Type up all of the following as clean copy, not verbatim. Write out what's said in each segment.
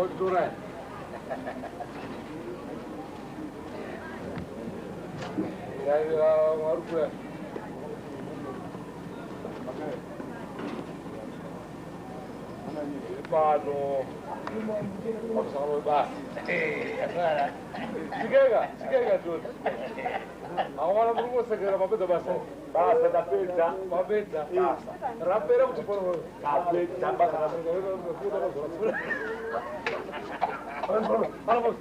Cultura. Ya harus. Pano. Pasalo ba. Sigega tudo. Agora vamos seguir uma coisa basta. Basta da pizza, uma pizza. Rapera muito por. Pizza, basta da pizza. Vamos.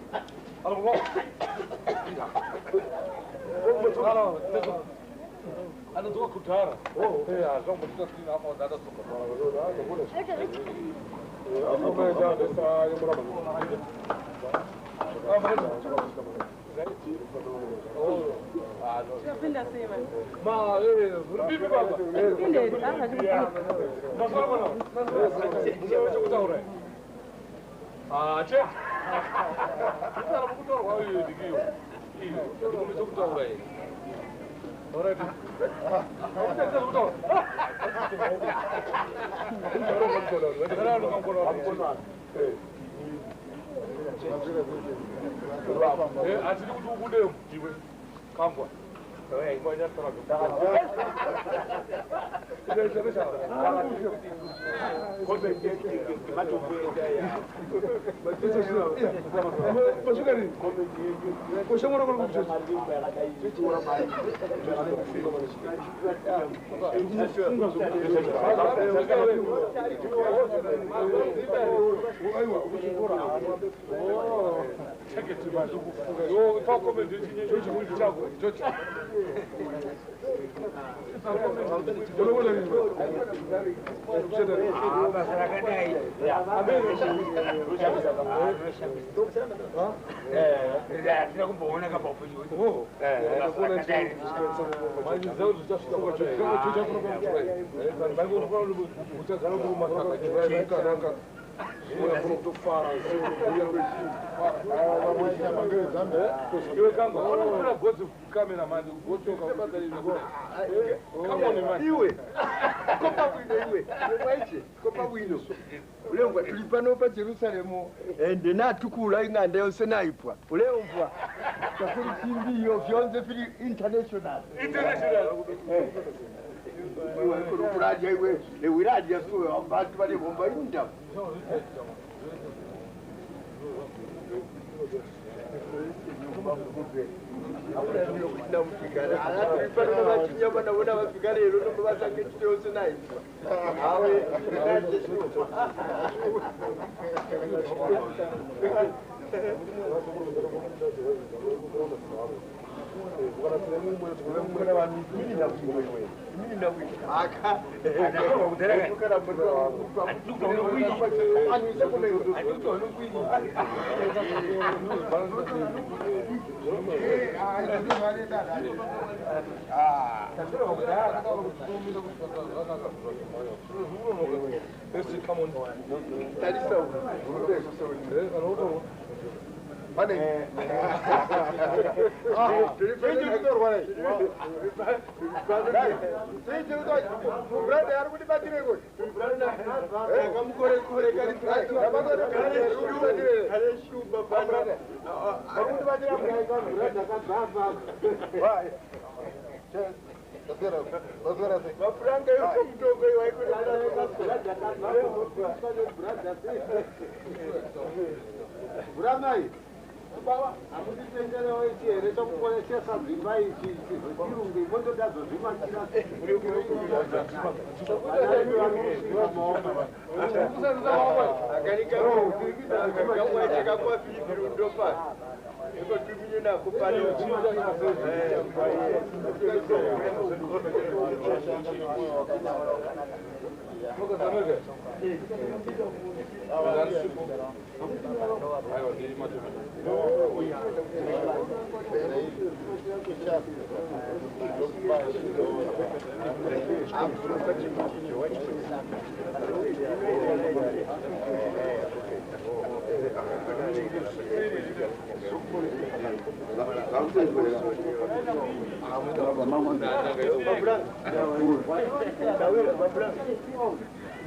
Ana tua kutara. Oh, é, já muito assim na moda da sopa. Como já dessa eu morava. Já pinda cima. Mas, bibi baba. Pinda, tá fazendo. Mas não. Não kutara. Ah, che. Kutara kutara wa yo digiyo. Iyo, kutara. Ora di. Asili kuti ubude iwe kambwa. Ngoja tulipano pa Jerusalemu ende natukula ing'anda yose naipwa uleumvwa kakuli chimbiyo vyonze vili international kuraja iwe lewiraji yasuwe abantu bali bomba inda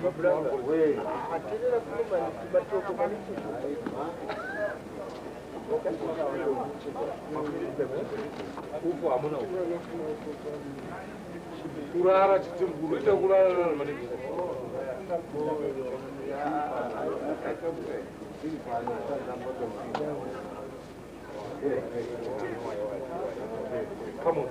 we atenera kuluma kibatoko ufu hamuna kurara chitimguru ita kurara maniki come on